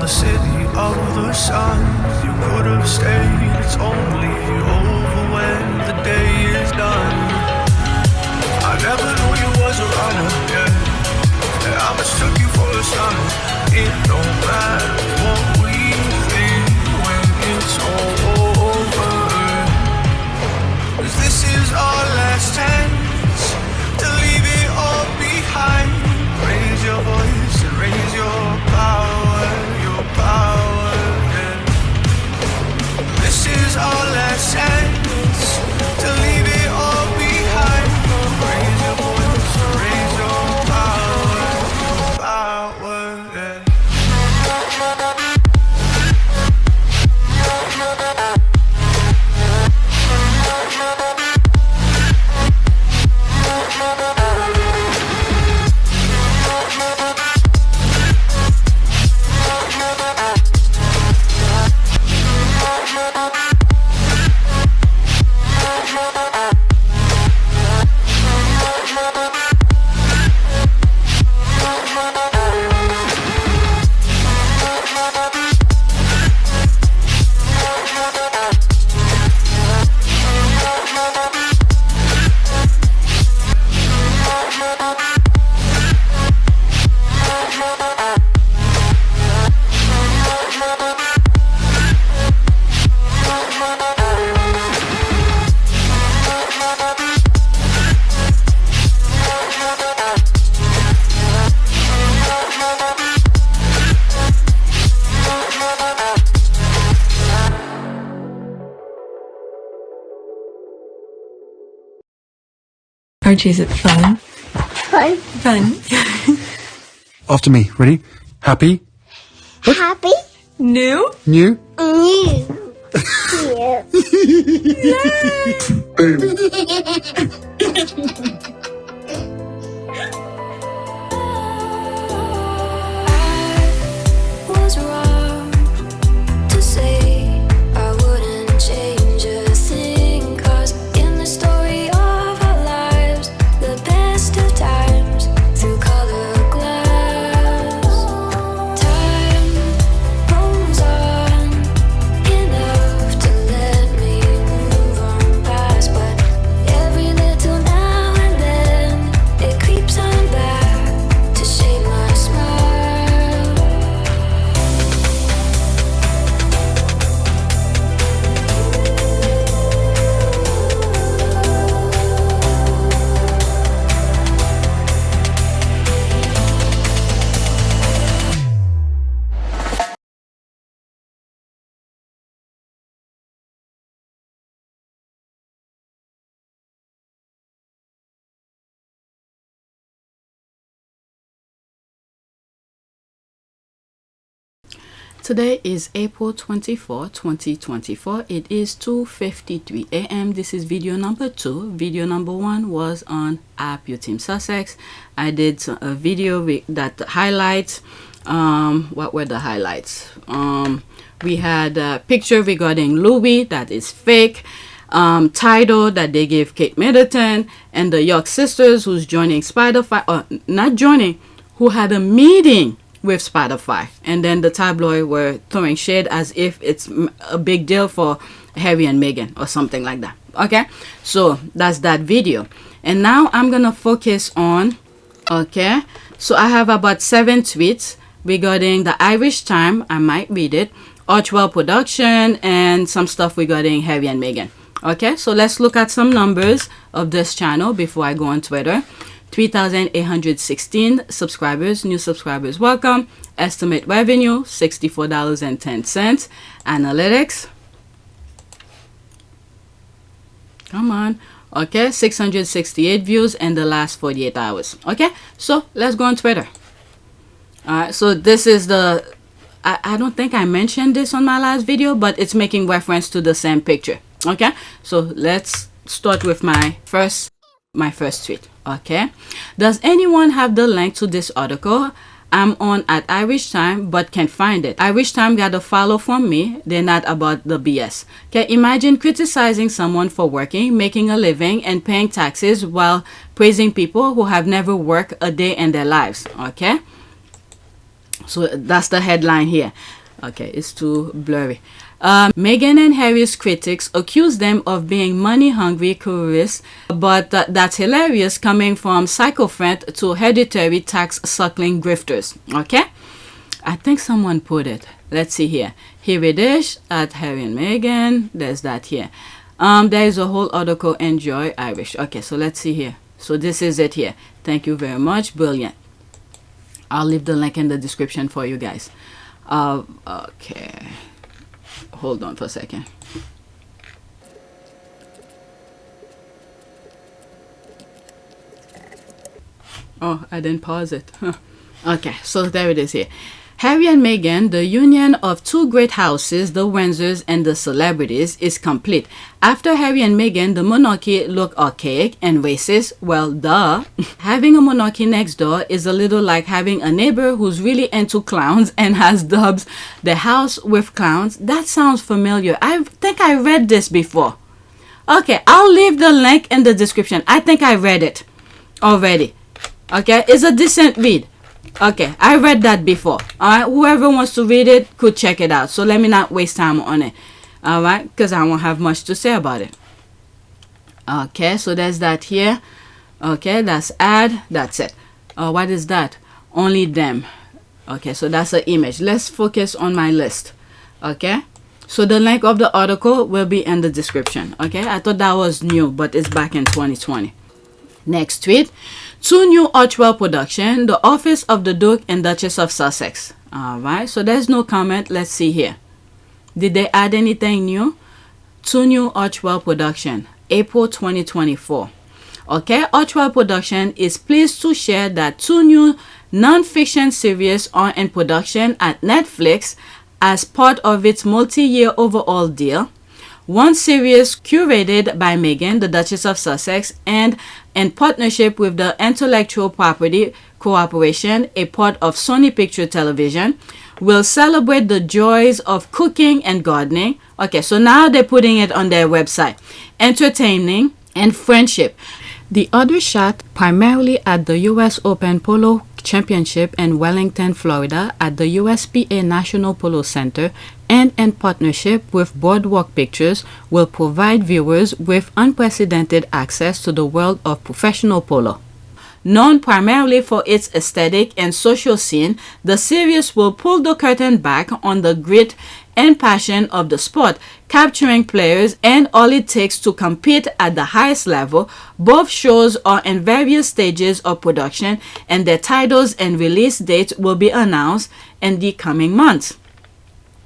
the city of the sun. You could have stayed, it's only over when the day is done. I never knew you was a runner, yeah. I mistook you for a son. It don't matter what we think when it's all over. 'Cause this is our last chance to leave it all behind. Raise your voice and raise your power, yeah. This is our last chance to leave it all behind. Raise your voice and raise your power, yeah. Archie, is it fun? Fun. Fun. After me. Ready? Happy? Happy. New? New? New. Was wrong to say I wouldn't change a thing, 'cause in the story of our lives, the best of times through colored glass, time moves on enough to let me move on past, but every little now and then it creeps on back to shape my smile. Today is April 24, 2024. It is 2:53 a.m. This is video number 2. Video number 1 was on Archewell Team Sussex. I did a video that highlights, what were the highlights? We had a picture regarding Louis that is fake, title that they gave Kate Middleton, and the York sisters who's joining Spider-Fi, or not joining, who had a meeting with Spotify, and then the tabloid were throwing shade as if it's a big deal for Harry and Meghan or something like that. Okay, so that's that video, and now I'm gonna focus on, okay, so I have about 7 tweets regarding the Irish Times. I might read it, Archewell Production, and some stuff regarding Harry and Meghan. Okay, so let's look at some numbers of this channel before I go on Twitter. 3,816 subscribers, new subscribers, welcome. Estimate revenue, $64.10. Analytics, come on, okay, 668 views in the last 48 hours. Okay, so let's go on Twitter. All right, so this is the, I don't think I mentioned this on my last video, but it's making reference to the same picture. Okay, so let's start with my first tweet. Okay, does anyone have the link to this article? I'm on at Irish Time but can't find it. Irish Time got a follow from me. They're not about the BS. Okay, imagine criticizing someone for working, making a living, and paying taxes while praising people who have never worked a day in their lives. Okay, so that's the headline here. Okay, it's too blurry. Meghan and Harry's critics accuse them of being money-hungry careerists, but that's hilarious coming from sycophant to hereditary tax-suckling grifters. Okay? I think someone put it. Let's see here. Here it is at Harry and Meghan. There's that here. There is a whole article, Enjoy Irish. Okay, so let's see here. So this is it here. Thank you very much. Brilliant. I'll leave the link in the description for you guys. Okay. Hold on for a second. Oh, I didn't pause it. Okay, so there it is here. Harry and Meghan, the union of two great houses, the Windsors and the celebrities, is complete. After Harry and Meghan, the monarchy looked archaic and racist. Well, duh. Having a monarchy next door is a little like having a neighbor who's really into clowns and has dubs the house with clowns. That sounds familiar. I think I read this before. Okay, I'll leave the link in the description. I think I read it already. Okay, it's a decent read. Okay, I read that before. Alright, whoever wants to read it could check it out. So let me not waste time on it. Alright, because I won't have much to say about it. Okay, so there's that here. Okay, that's add. That's it. What is that? Only them. Okay, so that's an image. Let's focus on my list. Okay, so the link of the article will be in the description. Okay, I thought that was new, but it's back in 2020. Next tweet. 2 new Archewell Productions, the office of the Duke and Duchess of Sussex. Alright, so there's no comment. Let's see here. Did they add anything new? 2 new Archewell Productions, April 2024. Okay, Archewell Productions is pleased to share that 2 new non-fiction series are in production at Netflix as part of its multi-year overall deal. One series curated by Meghan, the Duchess of Sussex, and in partnership with the Intellectual Property Corporation, a part of Sony Pictures Television, will celebrate the joys of cooking and gardening. Okay, so now they're putting it on their website. Entertaining and friendship. The other shot primarily at the U.S. Open Polo Championship in Wellington, Florida at the USPA National Polo Center, and in partnership with Boardwalk Pictures, will provide viewers with unprecedented access to the world of professional polo. Known primarily for its aesthetic and social scene, the series will pull the curtain back on the grit and passion of the sport, capturing players and all it takes to compete at the highest level. Both shows are in various stages of production, and their titles and release dates will be announced in the coming months.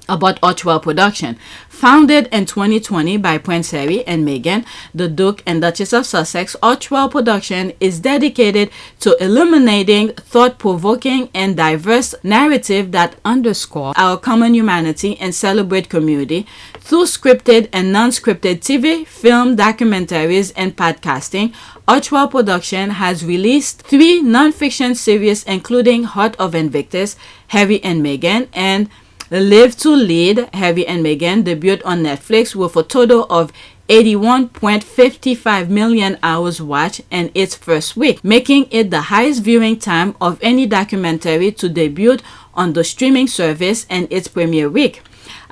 About Archewell Productions. Founded in 2020 by Prince Harry and Meghan, the Duke and Duchess of Sussex, Archewell Productions is dedicated to illuminating thought-provoking and diverse narrative that underscore our common humanity and celebrate community through scripted and non-scripted TV, film, documentaries, and podcasting. Archewell Productions has released 3 non-fiction series, including Heart of Invictus, Harry and Meghan, and Live to Lead. Harry and Meghan debuted on Netflix with a total of 81.55 million hours watched in its first week, making it the highest viewing time of any documentary to debut on the streaming service in its premiere week.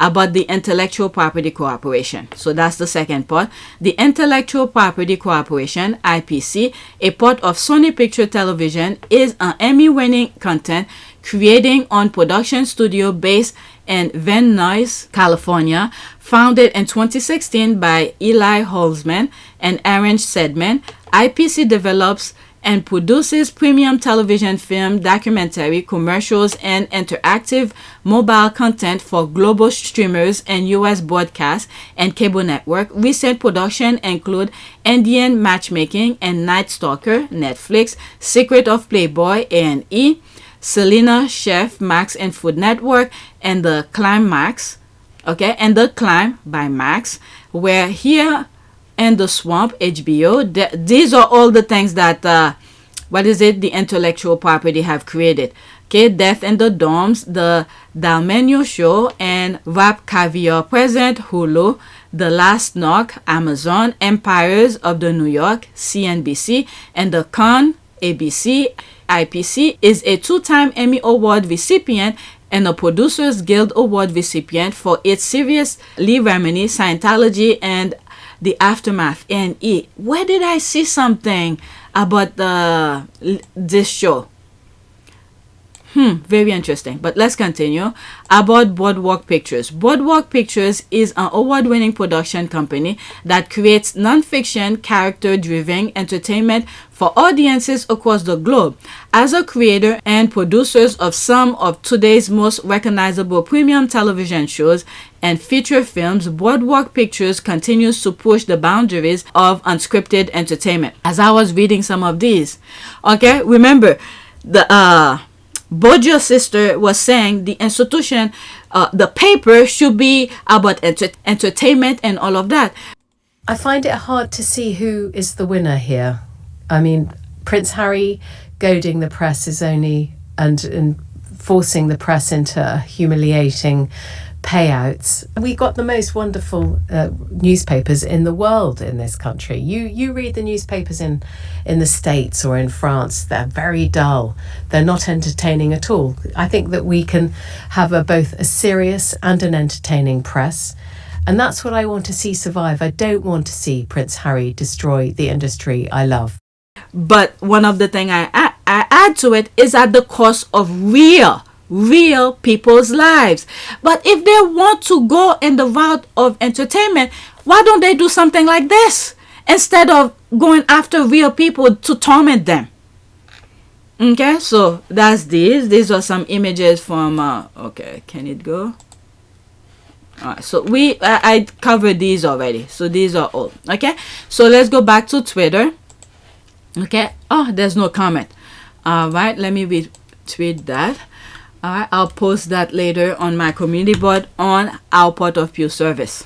About the Intellectual Property Corporation. So that's the second part. The Intellectual Property Corporation, IPC, a part of Sony Pictures Television, is an Emmy-winning content creating on production studio based in Van Nuys, California, founded in 2016 by Eli Holzman and Aaron Sedman. IPC develops and produces premium television, film, documentary, commercials, and interactive mobile content for global streamers and U.S. broadcast and cable network. Recent production include Indian Matchmaking and Night Stalker, Netflix, Secret of Playboy, A&E, Selena Chef, Max and Food Network, and The Climb Max. Okay, and The Climb by Max. We're here and The Swamp, HBO. These are all the things that the intellectual property have created. Okay, Death in the Dorms, The Dalmenio Show, and Rap Caviar Present, Hulu, The Last Knock, Amazon, Empires of the New York, CNBC, and The Con, ABC. IPC is a 2-time Emmy Award recipient and a Producers Guild Award recipient for its series Lee Remini, Scientology, and the Aftermath. And where did I see something about this show? Very interesting. But let's continue. About Boardwalk Pictures. Boardwalk Pictures is an award-winning production company that creates non-fiction, character-driven entertainment for audiences across the globe. As a creator and producers of some of today's most recognizable premium television shows and feature films, Boardwalk Pictures continues to push the boundaries of unscripted entertainment. As I was reading some of these, okay, remember the Bojo's sister was saying the institution, the paper should be about entertainment and all of that. I find it hard to see who is the winner here. I mean, Prince Harry goading the press is only and forcing the press into humiliating payouts. We got the most wonderful newspapers in the world in this country. You read the newspapers in the States or in France, they're very dull. They're not entertaining at all. I think that we can have both a serious and an entertaining press. And that's what I want to see survive. I don't want to see Prince Harry destroy the industry I love. But one of the things I add to it is at the cost of real people's lives. But if they want to go in the route of entertainment, why don't they do something like this instead of going after real people to torment them? Okay, so that's these are some images from okay, can it go? Alright, so I covered these already, so these are all. Okay, so let's go back to Twitter. Okay, oh, there's no comment. All right, let me retweet that. All right, I'll post that later on my community board on our Port of Pew service.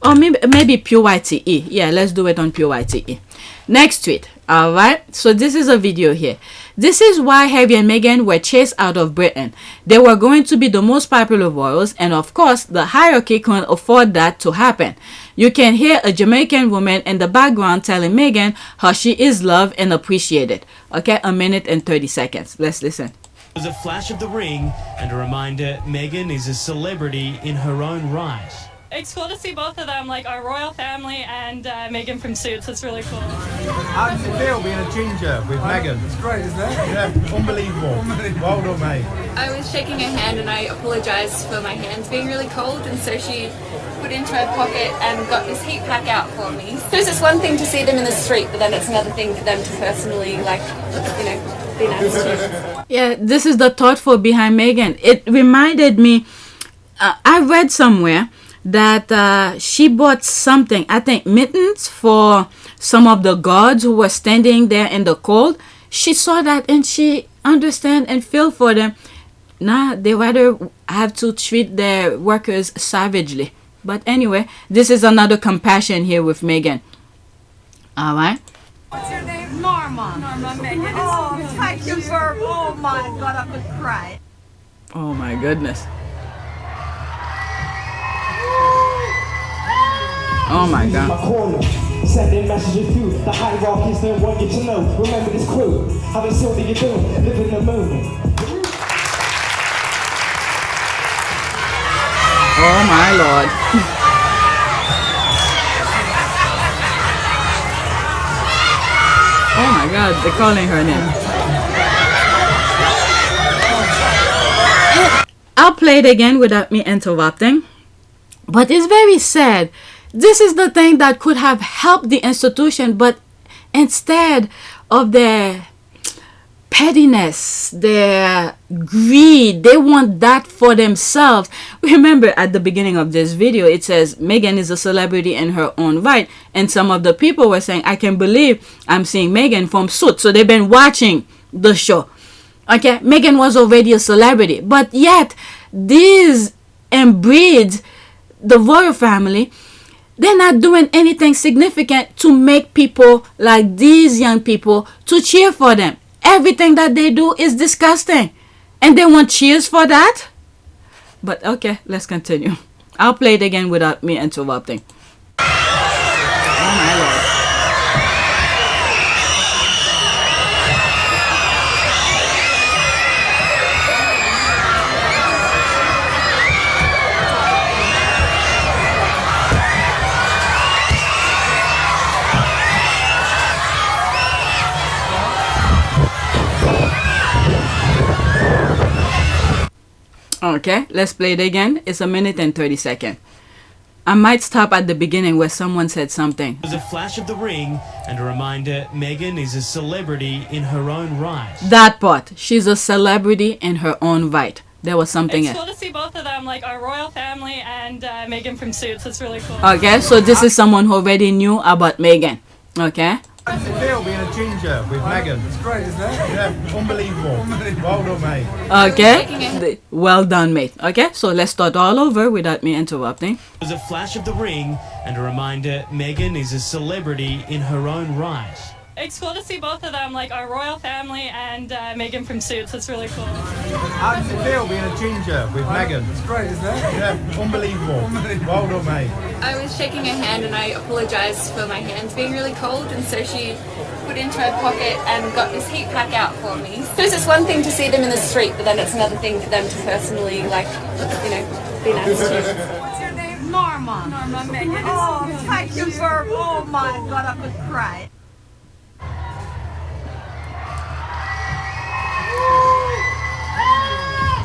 Or maybe PYTE. Yeah, let's do it on PYTE. Next tweet. All right, so this is a video here. This is why Harry and Meghan were chased out of Britain. They were going to be the most popular royals, and of course, the hierarchy couldn't afford that to happen. You can hear a Jamaican woman in the background telling Meghan how she is loved and appreciated. Okay, 1 minute and 30 seconds. Let's listen. It was a flash of the ring and a reminder Meghan is a celebrity in her own right. It's cool to see both of them, like our royal family and Meghan from Suits. It's really cool. How does it feel being a ginger with Meghan? It's great, isn't it? Yeah, unbelievable. Well done, mate. I was shaking her hand and I apologised for my hands being really cold, and so she put into her pocket and got this heat pack out for me. Because it's one thing to see them in the street, but then it's another thing for them to personally, like, you know, be nice to. Yeah, this is the thoughtful behind Meghan. It reminded me, I read somewhere that she bought something, I think mittens for some of the guards who were standing there in the cold. She saw that and she understand and feel for them. Nah, they rather have to treat their workers savagely. But anyway, this is another compassion here with Meghan. All right. What's your name? Norma. Norma Meghan. Oh, thank you, sir. Oh my God, I could cry. Oh my goodness. Oh my God. Sending messages through the hierarchies don't want you to know. Remember this quote. How they still do you do? Live in the moment. Oh my Lord. Oh my God, they're calling her name. I'll play it again without me interrupting. But it's very sad. This is the thing that could have helped the institution, but instead of their pettiness, their greed, they want that for themselves. Remember at the beginning of this video, it says Meghan is a celebrity in her own right. And some of the people were saying, I can't believe I'm seeing Meghan from Suits. So they've been watching the show. Okay, Meghan was already a celebrity. But yet, these inbreeds the royal family, they're not doing anything significant to make people like these young people to cheer for them. Everything that they do is disgusting. And they want cheers for that? But okay, let's continue. I'll play it again without me interrupting. Oh my Lord. Okay, let's play it again. It's 1 minute and 30 seconds. I might stop at the beginning where someone said something. There's a flash of the ring and a reminder Meghan is a celebrity in her own right. That part. She's a celebrity in her own right. There was something It's else. cool to see both of them, like our royal family and Meghan from Suits. It's really cool. Okay, so this is someone who already knew about Meghan. Okay. How's it feel being a ginger with Meghan? It's great, isn't it? Yeah, unbelievable. Well done, mate. Okay. Well done, mate. Okay, so let's start all over without me interrupting. There's a flash of the ring and a reminder Meghan is a celebrity in her own right. It's cool to see both of them, like our royal family and Meghan from Suits. It's really cool. How does it feel being a ginger with Meghan? It's great, isn't it? Yeah, unbelievable. Well done, mate. I was shaking her hand and I apologised for my hands being really cold, and so she put into her pocket and got this heat pack out for me. So it's one thing to see them in the street, but then it's another thing for them to personally, like, you know, be nice to. What's your name? Norma. Norma Meghan. Oh, thank you, sir. Oh my God, I could cry.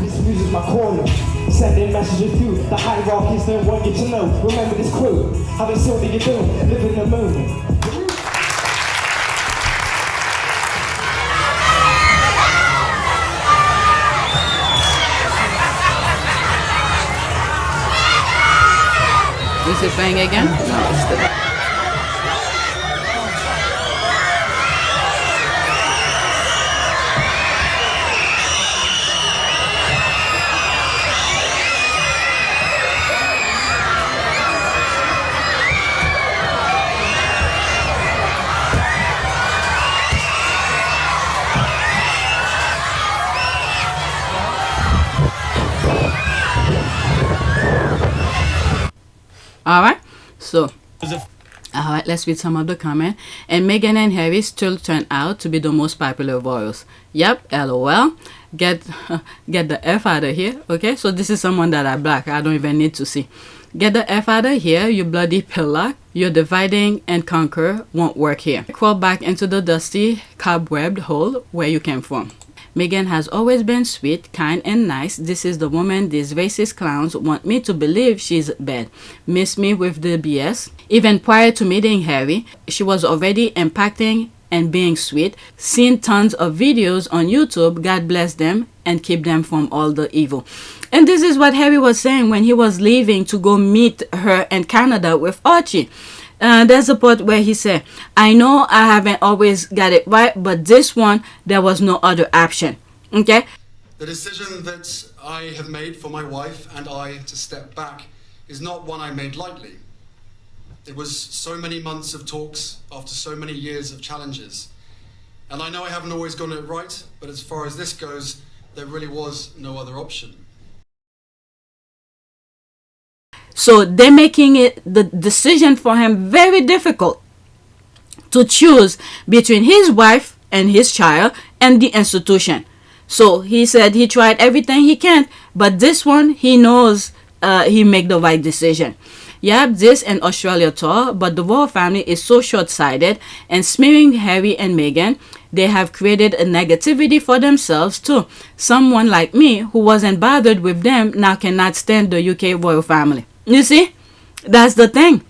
This music's my corner. Sending messages through the hierarchies don't want you to know. Remember this quote. Have it so that you do. Live in the moment. Is it playing again? No, it's still. Alright, so alright, let's read some of the comment. And Meghan and Harry still turn out to be the most popular royals. Yep, LOL. Get the F out of here. Okay, so this is someone that I black. I don't even need to see. Get the F out of here, you bloody pillar. Your dividing and conquer won't work here. Crawl back into the dusty, cobwebbed hole where you came from. Meghan has always been sweet, kind, and nice. This is the woman these racist clowns want me to believe she's bad. Miss me with the BS. Even prior to meeting Harry, she was already impacting and being sweet. Seen tons of videos on YouTube. God bless them and keep them from all the evil. And this is what Harry was saying when he was leaving to go meet her in Canada with Archie. There's a part where he said, I know I haven't always got it right, but this one, there was no other option. Okay? The decision that I have made for my wife and I to step back is not one I made lightly. It was so many months of talks after so many years of challenges. And I know I haven't always gotten it right, but as far as this goes, there really was no other option. So they're making it the decision for him very difficult to choose between his wife and his child and the institution. So he said he tried everything he can, but this one he knows he make the right decision. Yep, this and Australia tour, but the royal family is so short-sighted and smearing Harry and Meghan. They have created a negativity for themselves too. Someone like me who wasn't bothered with them now cannot stand the UK royal family. You see, that's the thing.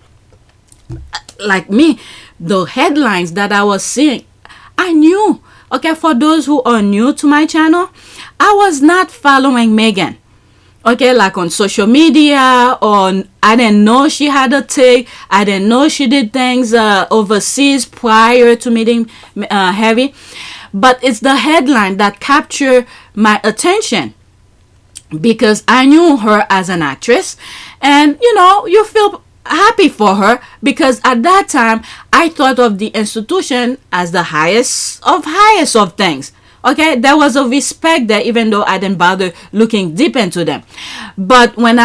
Like me, the headlines that I was seeing, I knew. Okay, for those who are new to my channel, I was not following Meghan. Okay, like on social media, or I didn't know she had a take. I didn't know she did things overseas prior to meeting Harry. But it's the headline that captured my attention, because I knew her as an actress, and you know, you feel happy for her, because at that time I thought of the institution as the highest of things. Okay, there was a respect there, even though I didn't bother looking deep into them. But when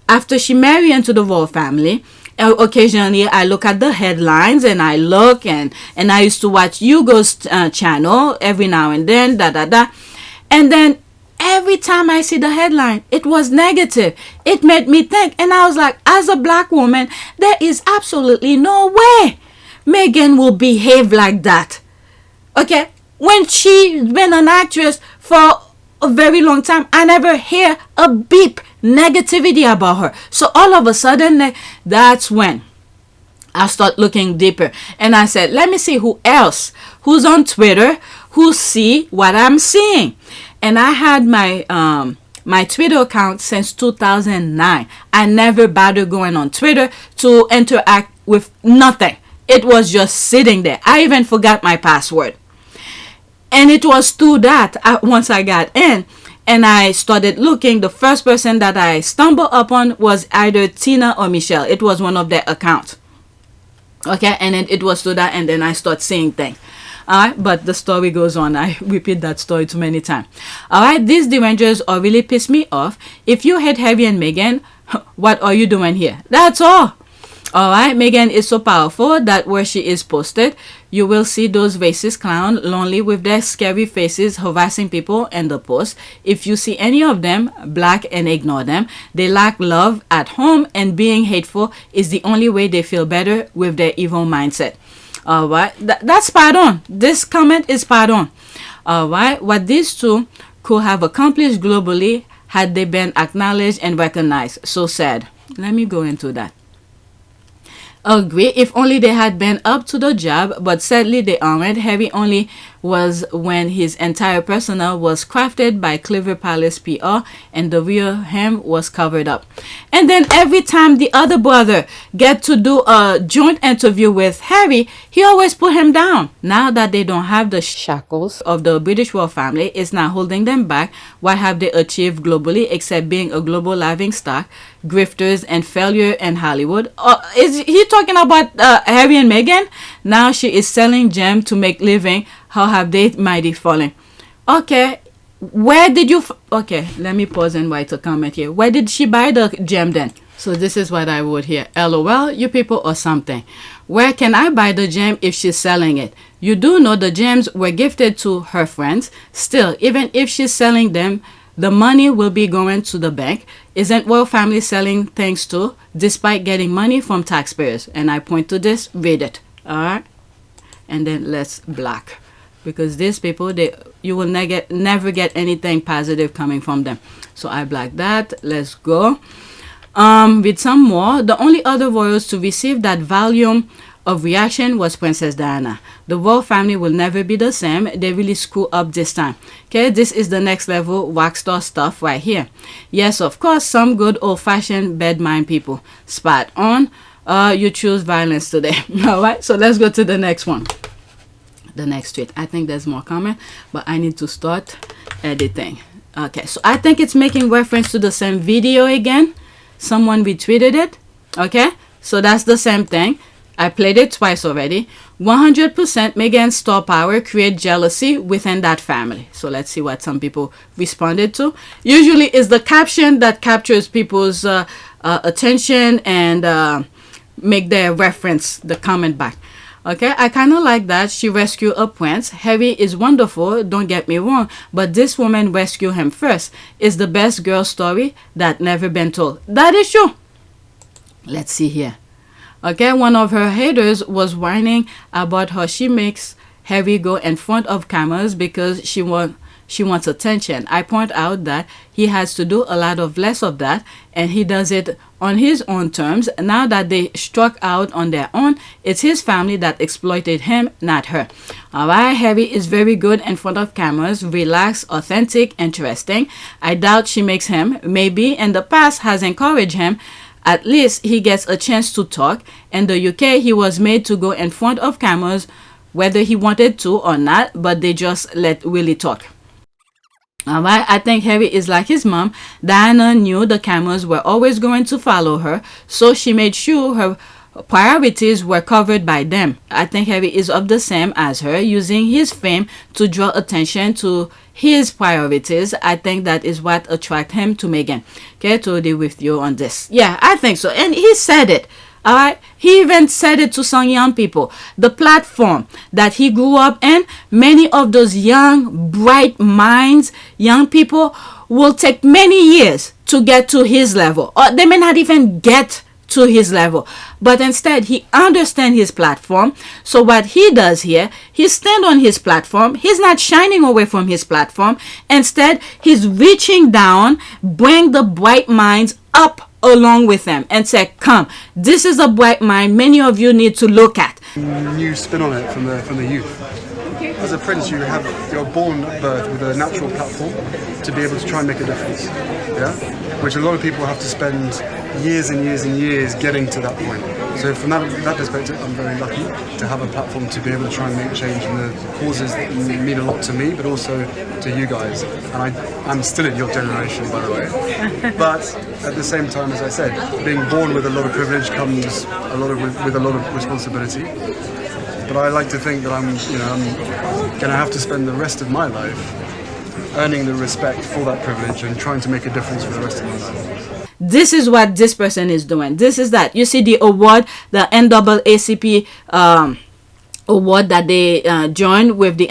after she married into the royal family, occasionally I look at the headlines and I look, and I used to watch Hugo's channel every now and then, and then every time I see the headline, it was negative. It made me think, and I was like, as a black woman, there is absolutely no way Meghan will behave like that. Okay, when she's been an actress for a very long time. I never hear a beep negativity about her. So all of a sudden, that's when I start looking deeper, and I said, let me see who else who's on Twitter who see what I'm seeing. And I had my Twitter account since 2009. I never bothered going on Twitter to interact with nothing. It was just sitting there. I even forgot my password. And it was through that, once I got in and I started looking, the first person that I stumbled upon was either Tina or Michelle. It was one of their accounts. Okay, and then it was through that, and then I start seeing things. Alright, but the story goes on. I repeat that story too many times. Alright, these derangers are really pissed me off. If you hate Harry and Meghan, what are you doing here? That's all. Alright, Meghan is so powerful that where she is posted, you will see those racist clowns lonely with their scary faces harassing people in the post. If you see any of them, black and ignore them. They lack love at home, and being hateful is the only way they feel better with their evil mindset. Alright, that's spot on. This comment is spot on. Alright, what these two could have accomplished globally had they been acknowledged and recognized. So sad. Let me go into that. Agree, if only they had been up to the job, but sadly they aren't. Harry only was when his entire persona was crafted by clever palace PR and the real him was covered up. And then every time the other brother get to do a joint interview with Harry, he always put him down. Now that they don't have the shackles of the British royal family, it's not holding them back. What have they achieved globally except being a global laughing stock, grifters, and failure in Hollywood? Is he talking about Harry and Meghan? Now she is selling gem to make living. How have they mighty fallen? Okay, where did you... okay, let me pause and write a comment here. Where did she buy the gem then? So this is what I would hear. LOL, you people or something. Where can I buy the gem if she's selling it? You do know the gems were gifted to her friends. Still, even if she's selling them, the money will be going to the bank. Isn't royal family selling things too, despite getting money from taxpayers? And I point to this, read it. Alright? And then let's block. Because these people, you will never get anything positive coming from them. So I block that. Let's go. With some more, the only other royals to receive that volume of reaction was Princess Diana. The royal family will never be the same. They really screw up this time. Okay, this is the next level rockstar stuff right here. Yes, of course, some good old-fashioned bad mind people. Spot on. You choose violence today. All right, so let's go to the next one. The next tweet. I think there's more comment, but I need to start editing. Okay, so I think it's making reference to the same video again. Someone retweeted it. Okay, so that's the same thing. I played it twice already. 100% Meghan's star power create jealousy within that family. So let's see what some people responded to. Usually it's the caption that captures people's attention and make their reference the comment back. Okay, I kind of like that. She rescued a prince. Harry is wonderful, don't get me wrong, but this woman rescued him first. It's the best girl story that never been told. That is true. Let's see here. Okay, one of her haters was whining about how she makes Harry go in front of cameras because she wants attention. I point out that he has to do a lot of less of that, and he does it on his own terms. Now that they struck out on their own, it's his family that exploited him, not her. Alright, Harry is very good in front of cameras, relaxed, authentic, interesting. I doubt she makes him. Maybe in the past has encouraged him. At least he gets a chance to talk. In the UK, he was made to go in front of cameras, whether he wanted to or not, but they just let Willie talk. Alright, I think Harry is like his mom. Diana knew the cameras were always going to follow her, so she made sure her priorities were covered by them. I think Harry is of the same as her, using his fame to draw attention to his priorities. I think that is what attracted him to Meghan. Okay, totally with you on this. Yeah, I think so. And he said it. Alright, he even said it to some young people. The platform that he grew up in, many of those young, bright minds, young people will take many years to get to his level. Or they may not even get to his level, but instead he understands his platform. So what he does here, he stand on his platform. He's not shining away from his platform. Instead, he's reaching down, bring the bright minds up along with them and say, come, this is a bright mind many of you need to look at. New spin on it from the youth. As a prince, you're born at birth with a natural platform to be able to try and make a difference. Yeah, which a lot of people have to spend years and years and years getting to that point. So from that perspective, I'm very lucky to have a platform to be able to try and make change in the causes that mean a lot to me, but also to you guys. And I'm still in your generation, by the way. But at the same time, as I said, being born with a lot of privilege comes with a lot of responsibility. But I like to think that I'm going to have to spend the rest of my life earning the respect for that privilege and trying to make a difference for the rest of my life. This is what this person is doing. This is that. You see the award, the NAACP award that they joined with the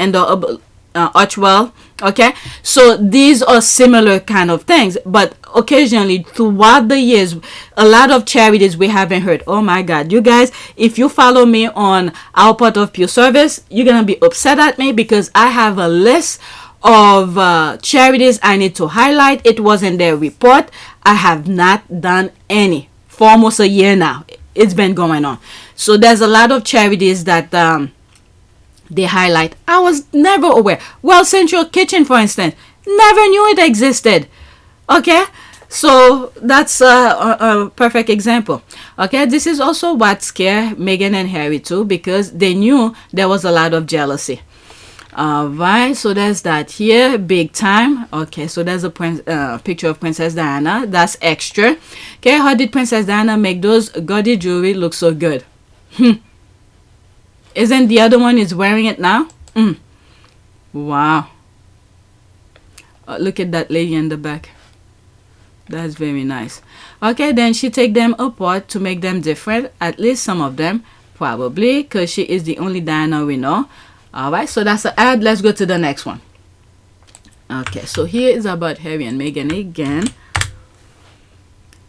Archewell. Okay, so these are similar kind of things, but occasionally throughout the years, a lot of charities we haven't heard. Oh my God, you guys, if you follow me on our part of Pure Service, you're gonna be upset at me because I have a list of charities I need to highlight. It was in their report. I have not done any for almost a year now. It's been going on. So there's a lot of charities that they highlight. I was never aware. Well, Central Kitchen, for instance, never knew it existed. Okay, so that's a perfect example. Okay, this is also what scared Meghan and Harry too, because they knew there was a lot of jealousy. Right, so there's that here, big time. Okay, so there's a picture of Princess Diana. That's extra. Okay, how did Princess Diana make those gaudy jewelry look so good? Isn't the other one is wearing it now? Wow. Look at that lady in the back. That's very nice. Okay, then she take them apart to make them different. At least some of them, probably, because she is the only Diana we know. Alright, so that's an ad. Let's go to the next one. Okay, so here is about Harry and Meghan again.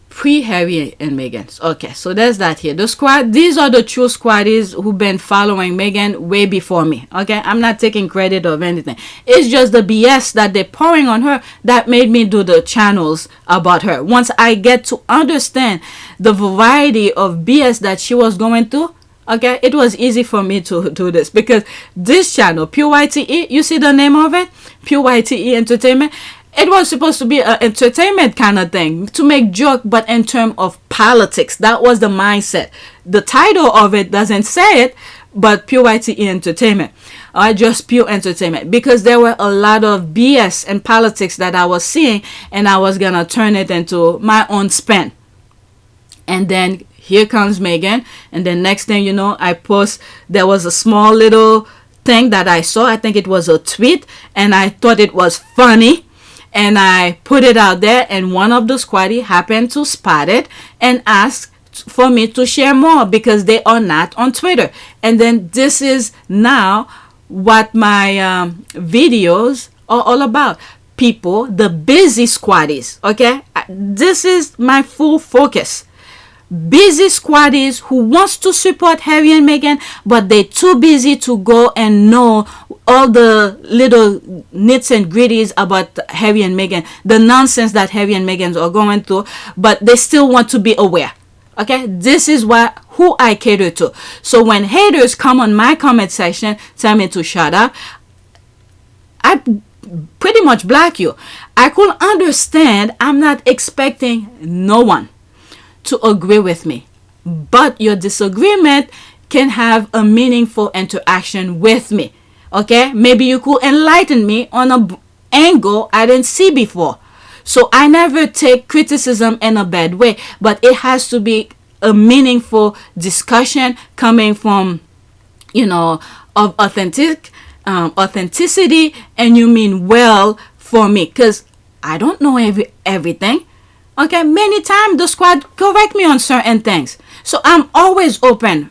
Pre-Harry and Meghan. Okay, so there's that here. The squad, these are the true squaddies who've been following Meghan way before me. Okay, I'm not taking credit of anything. It's just the BS that they're pouring on her that made me do the channels about her. Once I get to understand the variety of BS that she was going through, okay, it was easy for me to do this, because this channel, PYTE, you see the name of it? PYTE Entertainment. It was supposed to be an entertainment kind of thing, to make joke, but in terms of politics. That was the mindset. The title of it doesn't say it, but PYTE Entertainment. Just pure entertainment, because there were a lot of BS and politics that I was seeing, and I was going to turn it into my own spin. And then here comes Meghan, and then next thing you know, I post, there was a small little thing that I saw. I think it was a tweet, and I thought it was funny. And I put it out there, and one of the squaddy happened to spot it and asked for me to share more, because they are not on Twitter. And then this is now what my videos are all about. People, the busy squaddies, okay? This is my full focus. Busy squaddies who wants to support Harry and Meghan, but they're too busy to go and know all the little nits and gritties about Harry and Meghan, the nonsense that Harry and Meghan are going through, but they still want to be aware. Okay, this is who I cater to. So when haters come on my comment section, tell me to shut up, I pretty much block you. I could understand. I'm not expecting no one to agree with me, but your disagreement can have a meaningful interaction with me. Okay, maybe you could enlighten me on an angle I didn't see before. So I never take criticism in a bad way, but it has to be a meaningful discussion coming from, of authenticity, and you mean well for me, because I don't know everything. Okay, many times the squad correct me on certain things. So I'm always open,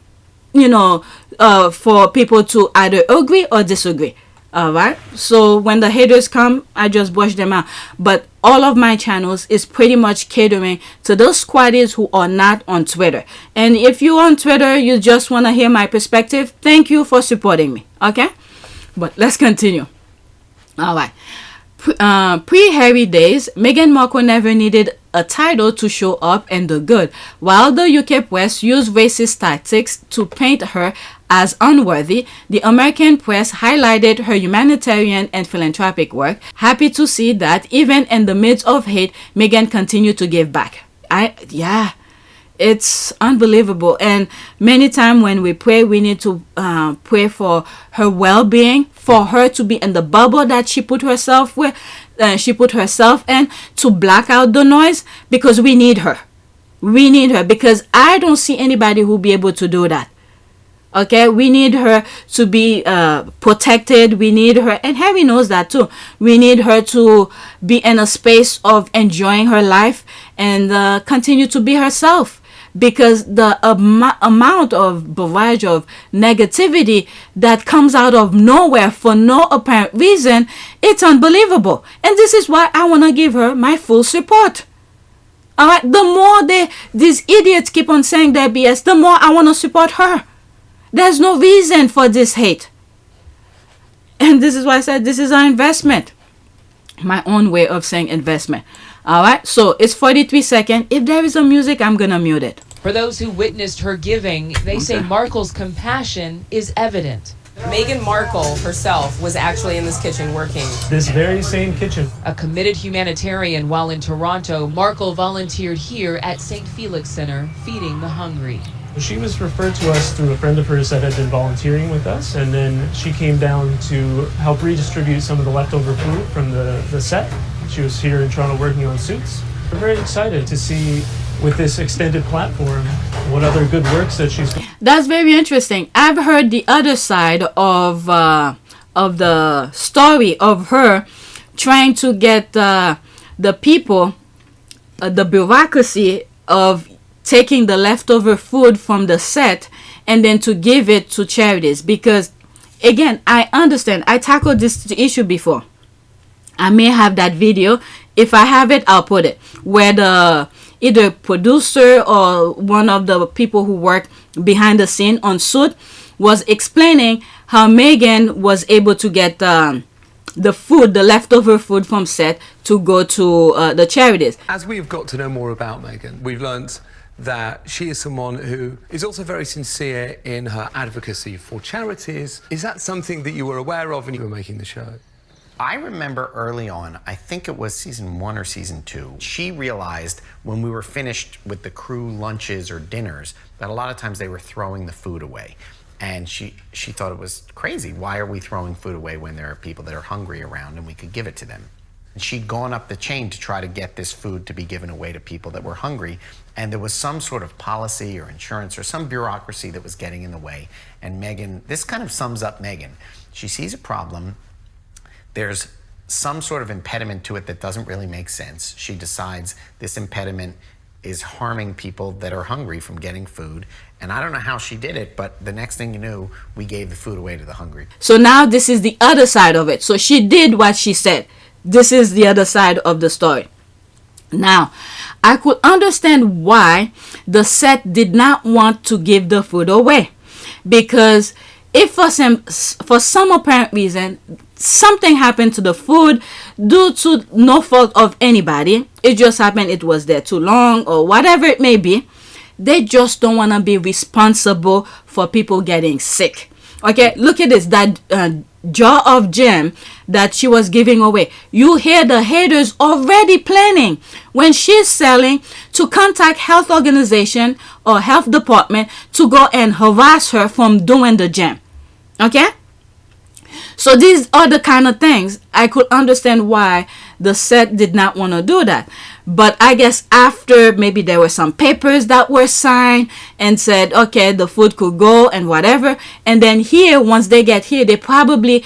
for people to either agree or disagree. All right, so when the haters come, I just brush them out. But all of my channels is pretty much catering to those squaddies who are not on Twitter. And if you're on Twitter, you just want to hear my perspective, thank you for supporting me. Okay, but let's continue. All right. Pre-Harry days, Meghan Markle never needed a title to show up and do good, while the UK press used racist tactics to paint her as unworthy. The American press highlighted her humanitarian and philanthropic work. Happy to see that even in the midst of hate, Meghan continued to give back. It's unbelievable. And many times when we pray, we need to pray for her well-being, for her to be in the bubble that she put herself with, in, to block out the noise, because we need her. We need her, because I don't see anybody who be able to do that. Okay, we need her to be protected. We need her, and Harry knows that too. We need her to be in a space of enjoying her life and continue to be herself, because the amount of barrage of negativity that comes out of nowhere for no apparent reason, it's unbelievable. And this is why I want to give her my full support. All right, the more these idiots keep on saying their BS, the more I want to support her. There's no reason for this hate. And this is why I said this is an investment. My own way of saying investment. All right, so it's 43 seconds. If there is a music, I'm going to mute it. For those who witnessed her giving, they say Markle's compassion is evident. Meghan Markle herself was actually in this kitchen working. This very same kitchen. A committed humanitarian while in Toronto, Markle volunteered here at St. Felix Center, feeding the hungry. She was referred to us through a friend of hers that had been volunteering with us, and then she came down to help redistribute some of the leftover food from the set. She was here in Toronto working on Suits. We're very excited to see, with this extended platform, what other good works that she's doing. That's very interesting. I've heard the other side of the story of her trying to get the people, the bureaucracy of taking the leftover food from the set and then to give it to charities. Because again, I understand, I tackled this issue before. I may have that video. If I have it, I'll put it, where the either producer or one of the people who work behind the scene on Suit was explaining how Meghan was able to get the food, the leftover food from set, to go to the charities. As we've got to know more about Meghan, we've learned that she is someone who is also very sincere in her advocacy for charities. Is that something that you were aware of when you were making the show? I remember early on, I think it was season 1 or season 2, she realized when we were finished with the crew lunches or dinners that a lot of times they were throwing the food away. And she thought it was crazy. Why are we throwing food away when there are people that are hungry around and we could give it to them? And she'd gone up the chain to try to get this food to be given away to people that were hungry. And there was some sort of policy or insurance or some bureaucracy that was getting in the way. And Meghan, this kind of sums up Meghan. She sees a problem. There's some sort of impediment to it that doesn't really make sense. She decides this impediment is harming people that are hungry from getting food. And I don't know how she did it, but the next thing you knew, we gave the food away to the hungry. So now this is the other side of it. So she did what she said. This is the other side of the story. Now, I could understand why the set did not want to give the food away. Because if for some apparent reason, something happened to the food due to no fault of anybody, it just happened, it was there too long or whatever it may be, they just don't want to be responsible for people getting sick. Okay, look at this, that jar of jam that she was giving away. You hear the haters already planning when she's selling to contact health organization or health department to go and harass her from doing the jam. Okay, so these are the kind of things I could understand why the set did not want to do that. But I guess after maybe there were some papers that were signed and said, okay, the food could go and whatever. And then here, once they get here, they probably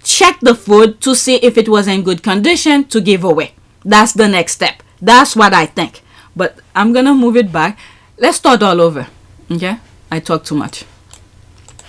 check the food to see if it was in good condition to give away. That's the next step. That's what I think. But I'm going to move it back. Let's start all over. Okay? I talk too much.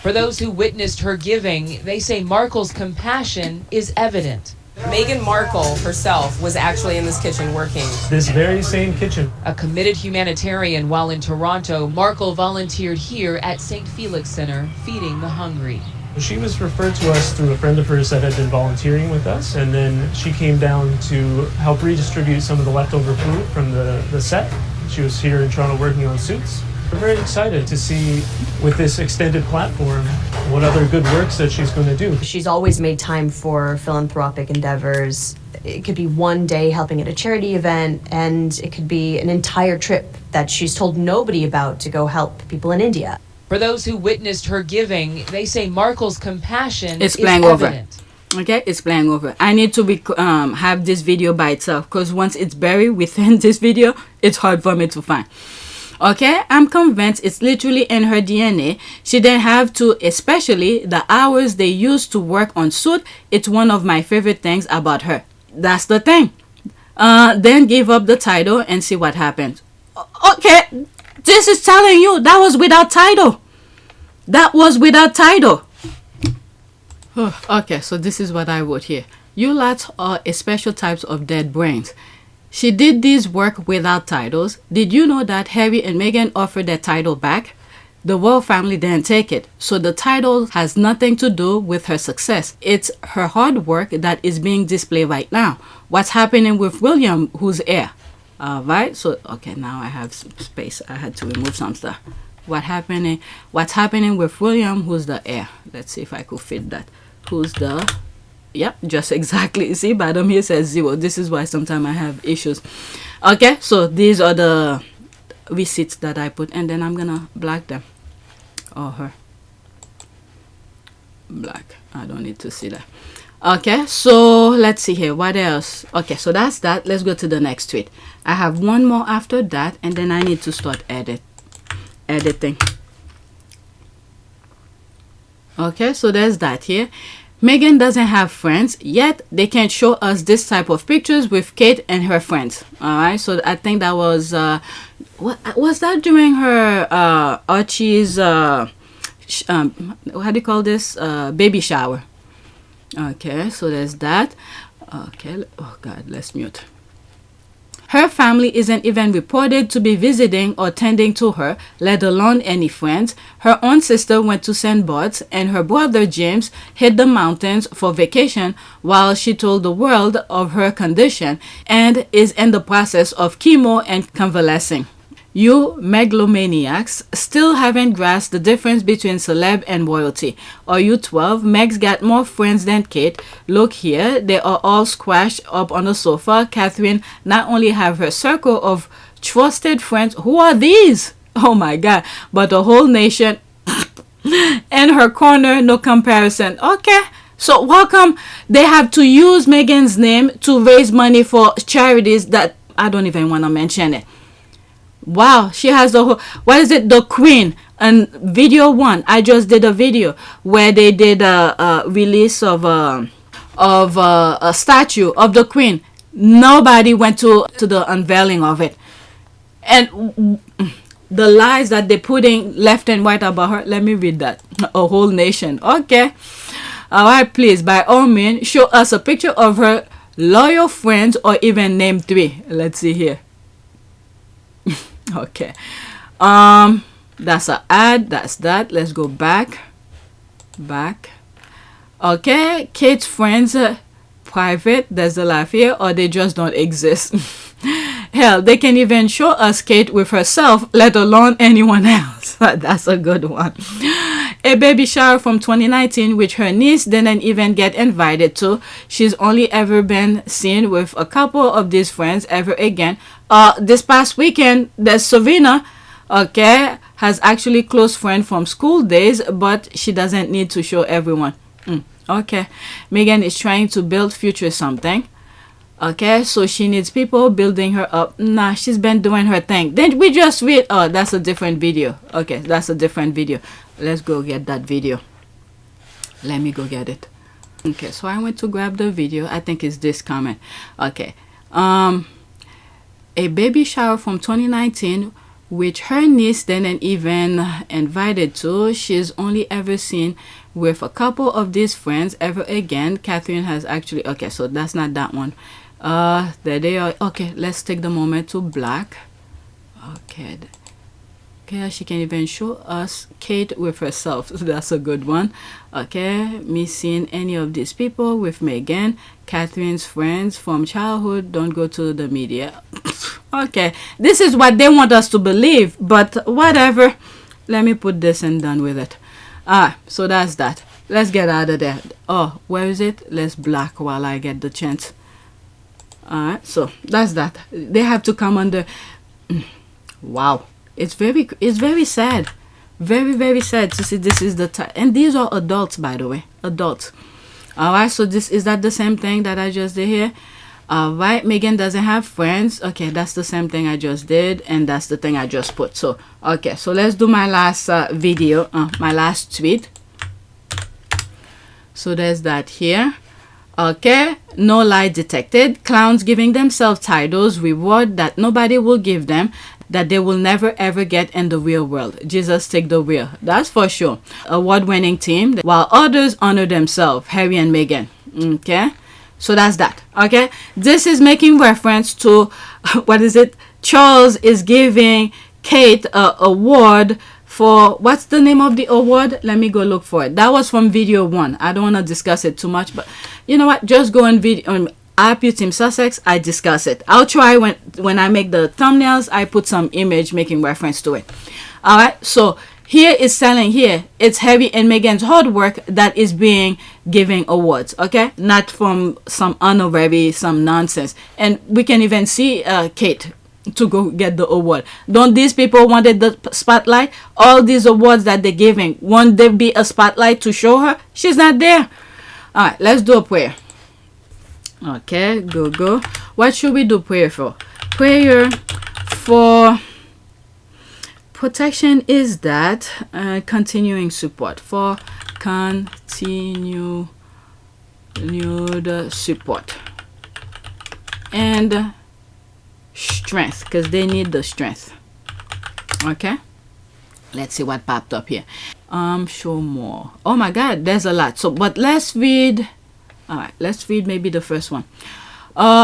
For those who witnessed her giving, they say Markle's compassion is evident. Meghan Markle herself was actually in this kitchen working. This very same kitchen. A committed humanitarian while in Toronto, Markle volunteered here at St. Felix Center, feeding the hungry. She was referred to us through a friend of hers that had been volunteering with us, and then she came down to help redistribute some of the leftover food from the set. She was here in Toronto working on Suits. We're very excited to see, with this extended platform, what other good works that she's going to do. She's always made time for philanthropic endeavors. It could be one day helping at a charity event, and it could be an entire trip that she's told nobody about to go help people in India. For those who witnessed her giving, they say Markle's compassion It's is playing evident. over. Okay, it's playing over. I need to have this video by itself, because once it's buried within this video, it's hard for me to find. Okay, I'm convinced it's literally in her DNA. She didn't have to, especially the hours they used to work on Suit. It's one of my favorite things about her. That's the thing. Then give up the title and see what happens. Okay, this is telling you that was without title. That was without title. Okay, so this is what I wrote here. You lots are special types of dead brains. She did this work without titles. Did you know that Harry and Meghan offered their title back? The royal family didn't take it, so the title has nothing to do with her success. It's her hard work that is being displayed right now. What's happening with William, who's heir? Right, so okay, now I have some space. I had to remove some stuff. What's happening with William, who's the heir? Let's see if I could fit that. Who's the... Yep, just exactly. See, bottom here says 0. This is why sometimes I have issues. Okay, so these are the receipts that I put, and then I'm gonna black them. Or her. Black. I don't need to see that. Okay, so let's see here. What else? Okay, so that's that. Let's go to the next tweet. I have one more after that, and then I need to start editing. Okay, so there's that here. Meghan doesn't have friends, yet they can show us this type of pictures with Kate and her friends. Alright, so I think that was, what was that during her, Archie's, how do you call this, baby shower. Okay, so there's that. Okay, oh God, let's mute. Her family isn't even reported to be visiting or tending to her, let alone any friends. Her own sister went to St. Bart's, and her brother James hit the mountains for vacation while she told the world of her condition and is in the process of chemo and convalescing. You megalomaniacs still haven't grasped the difference between celeb and royalty. Are you 12? Meg's got more friends than Kate. Look here, they are all squashed up on the sofa. Catherine not only have her circle of trusted friends. Who are these? Oh my God. But the whole nation and her corner, no comparison. Okay. So how come they have to use Meghan's name to raise money for charities that I don't even want to mention it? Wow, she has the whole, what is it, the Queen, and video 1. I just did a video where they did a release of a statue of the Queen. Nobody went to the unveiling of it, and the lies that they putting left and right about her. Let me read that. A whole nation. Okay, all right, please, by all means, show us a picture of her loyal friends, or even name 3. Let's see here. Okay, that's an ad. That's that. Let's go back. Okay, Kate's friends, private. There's the laugh here, or they just don't exist. Hell, they can even show us Kate with herself, let alone anyone else. That's a good one. A baby shower from 2019, which her niece didn't even get invited to. She's only ever been seen with a couple of these friends ever again. This past weekend, there's Savina, okay, has actually close friend from school days, but she doesn't need to show everyone. Okay, Meghan is trying to build future something. Okay, so she needs people building her up. Nah, she's been doing her thing. Then we just read. Oh, that's a different video. Okay, that's a different video. Let's go get that video. Let me go get it. Okay, so I went to grab the video. I think it's this comment. Okay, a baby shower from 2019, which her niece didn't even invited to. She's only ever seen with a couple of these friends ever again. Catherine has actually, okay, so that's not that one. There they are. Okay, let's take the moment to black. Okay, okay, she can even show us Kate with herself. That's a good one. Okay, me seeing any of these people with Meghan. Catherine's friends from childhood don't go to the media. Okay, this is what they want us to believe, but whatever. Let me put this and done with it. So that's that. Let's get out of there. Oh, where is it? Let's black while I get the chance. Alright, so that's that. They have to come under. Wow, it's very sad, very sad to see this is the time. And these are adults, by the way, adults. All right, so this is that the same thing that I just did here. All right, Meghan doesn't have friends. Okay, that's the same thing I just did, and that's the thing I just put. So okay, so let's do my last video, my last tweet. So there's that here. Okay, no lie detected. Clowns giving themselves titles, reward that nobody will give them, that they will never ever get in the real world. Jesus take the wheel, that's for sure. Award-winning team, while others honor themselves. Harry and Meghan. Okay, so that's that. Okay, this is making reference to what is it? Charles is giving Kate a award for, what's the name of the award? Let me go look for it. That was from video 1. I don't want to discuss it too much, but you know what, just go on video on INVICTUS Sussex. I discuss it. I'll try when I make the thumbnails, I put some image making reference to it. All right, so here is selling here. It's Harry and Meghan's hard work that is being giving awards. Okay, not from some honorary, some nonsense. And we can even see Kate to go get the award. Don't these people wanted the spotlight? All these awards that they're giving, won't there be a spotlight to show her? She's not there. All right, let's do a prayer. Okay, go. What should we do prayer for? Prayer for protection is that continuing support, for continued support and strength, because they need the strength. Okay, let's see what popped up here. Show more. Oh my god, there's a lot. So but let's read. All right, let's read maybe the first one.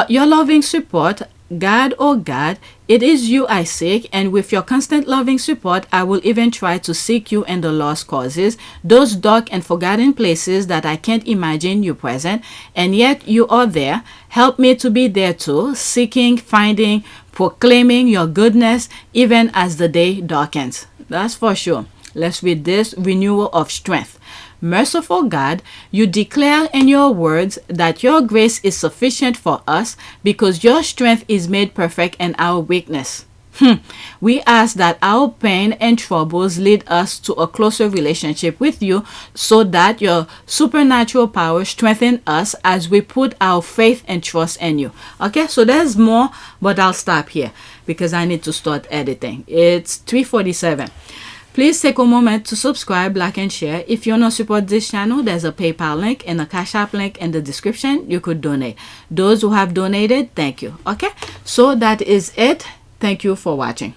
Your loving support, God, oh God, it is you I seek, and with your constant loving support, I will even try to seek you in the lost causes, those dark and forgotten places that I can't imagine you present, and yet you are there. Help me to be there too, seeking, finding, proclaiming your goodness, even as the day darkens. That's for sure. Let's read this. Renewal of strength. Merciful God, you declare in your words that your grace is sufficient for us because your strength is made perfect in our weakness. We ask that our pain and troubles lead us to a closer relationship with you so that your supernatural power strengthen us as we put our faith and trust in you. Okay, so there's more, but I'll stop here because I need to start editing. It's 3:47. Please take a moment to subscribe, like, and share. If you want to support this channel, there's a PayPal link and a Cash App link in the description. You could donate. Those who have donated, thank you. Okay, so that is it. Thank you for watching.